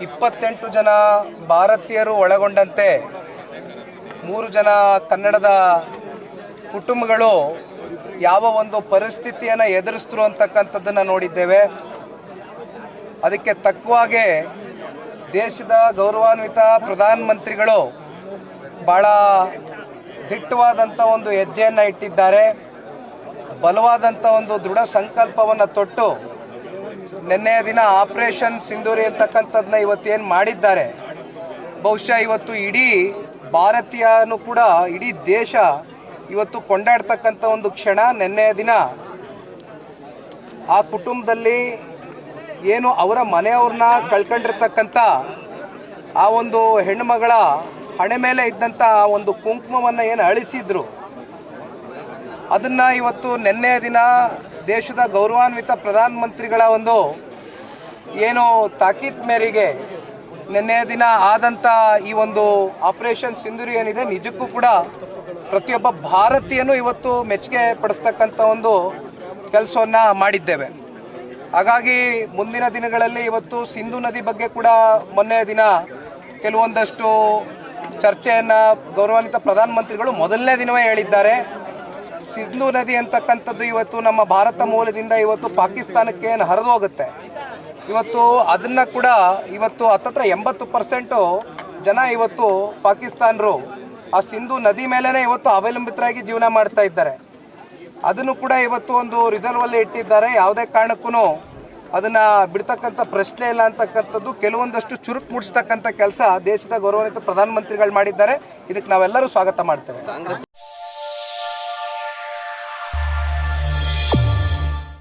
28 ಜನ ಭಾರತೀಯರು ಒಳಗೊಂಡಂತೆ 3 ಜನ ಕನ್ನಡದ ಕುಟುಂಬಗಳು ಯಾವ ಒಂದು ಪರಿಸ್ಥಿತಿಯನ್ನು ಎದುರಿಸಿದ್ರು ಅಂತಕ್ಕಂಥದ್ದನ್ನು ನೋಡಿದ್ದೇವೆ. ಅದಕ್ಕೆ ತಕ್ಕವಾಗೆ ದೇಶದ ಗೌರವಾನ್ವಿತ ಪ್ರಧಾನಮಂತ್ರಿಗಳು ಭಾಳ ದಿಟ್ಟವಾದಂಥ ಒಂದು ಹೆಜ್ಜೆಯನ್ನು ಇಟ್ಟಿದ್ದಾರೆ. ಬಲವಾದಂಥ ಒಂದು ದೃಢ ಸಂಕಲ್ಪವನ್ನು ತೊಟ್ಟು ನಿನ್ನೆಯ ದಿನ ಆಪರೇಷನ್ ಸಿಂಧೂರಿ ಅಂತಕ್ಕಂಥದ್ದನ್ನ ಇವತ್ತೇನು ಮಾಡಿದ್ದಾರೆ, ಬಹುಶಃ ಇವತ್ತು ಇಡೀ ಭಾರತೀಯನು ಕೂಡ ಇಡೀ ದೇಶ ಇವತ್ತು ಕೊಂಡಾಡ್ತಕ್ಕಂಥ ಒಂದು ಕ್ಷಣ. ನಿನ್ನೆಯ ದಿನ ಆ ಕುಟುಂಬದಲ್ಲಿ ಏನು ಅವರ ಮನೆಯವ್ರನ್ನ ಕಳ್ಕೊಂಡಿರ್ತಕ್ಕಂಥ ಆ ಒಂದು ಹೆಣ್ಣುಮಗಳ ಹಣೆ ಮೇಲೆ ಇದ್ದಂಥ ಆ ಒಂದು ಕುಂಕುಮವನ್ನು ಏನು ಅಳಿಸಿದ್ರು, ಅದನ್ನು ಇವತ್ತು ನಿನ್ನೆಯ ದಿನ ದೇಶದ ಗೌರವಾನ್ವಿತ ಪ್ರಧಾನಮಂತ್ರಿಗಳ ಒಂದು ಏನು ತಾಕೀತ್ ಮೇರೆಗೆ ನಿನ್ನೆಯ ದಿನ ಆದಂಥ ಈ ಒಂದು ಆಪರೇಷನ್ ಸಿಂಧೂರಿ ಏನಿದೆ, ನಿಜಕ್ಕೂ ಕೂಡ ಪ್ರತಿಯೊಬ್ಬ ಭಾರತೀಯನು ಇವತ್ತು ಮೆಚ್ಚುಗೆ ಪಡಿಸ್ತಕ್ಕಂಥ ಒಂದು ಕೆಲಸವನ್ನು ಮಾಡಿದ್ದೇವೆ. ಹಾಗಾಗಿ ಮುಂದಿನ ದಿನಗಳಲ್ಲಿ ಇವತ್ತು ಸಿಂಧು ನದಿ ಬಗ್ಗೆ ಕೂಡ ಮೊನ್ನೆ ದಿನ ಕೆಲವೊಂದಷ್ಟು ಚರ್ಚೆಯನ್ನು ಗೌರವಾನ್ವಿತ ಪ್ರಧಾನಮಂತ್ರಿಗಳು ಮೊದಲನೇ ದಿನವೇ ಹೇಳಿದ್ದಾರೆ. ಸಿಂಧು ನದಿ ಅಂತಕ್ಕಂಥದ್ದು ಇವತ್ತು ನಮ್ಮ ಭಾರತ ಮೂಲದಿಂದ ಇವತ್ತು ಪಾಕಿಸ್ತಾನಕ್ಕೆ ಏನು ಹರಿದು ಹೋಗುತ್ತೆ, ಇವತ್ತು ಅದನ್ನು ಕೂಡ ಇವತ್ತು ಹತ್ತತ್ರ 80% ಜನ ಇವತ್ತು ಪಾಕಿಸ್ತಾನರು ಆ ಸಿಂಧು ನದಿ ಮೇಲೇ ಇವತ್ತು ಅವಲಂಬಿತರಾಗಿ ಜೀವನ ಮಾಡ್ತಾ ಇದ್ದಾರೆ. ಅದನ್ನು ಕೂಡ ಇವತ್ತು ಒಂದು ರಿಸರ್ವಲ್ಲಿ ಇಟ್ಟಿದ್ದಾರೆ. ಯಾವುದೇ ಕಾರಣಕ್ಕೂ ಅದನ್ನು ಬಿಡ್ತಕ್ಕಂಥ ಪ್ರಶ್ನೆ ಇಲ್ಲ ಅಂತಕ್ಕಂಥದ್ದು ಕೆಲವೊಂದಷ್ಟು ಚುರುಕು ಮೂಡಿಸ್ತಕ್ಕಂಥ ಕೆಲಸ ದೇಶದ ಗೌರವಾನ್ವಿತ ಪ್ರಧಾನಮಂತ್ರಿಗಳು ಮಾಡಿದ್ದಾರೆ. ಇದಕ್ಕೆ ನಾವೆಲ್ಲರೂ ಸ್ವಾಗತ ಮಾಡ್ತೇವೆ.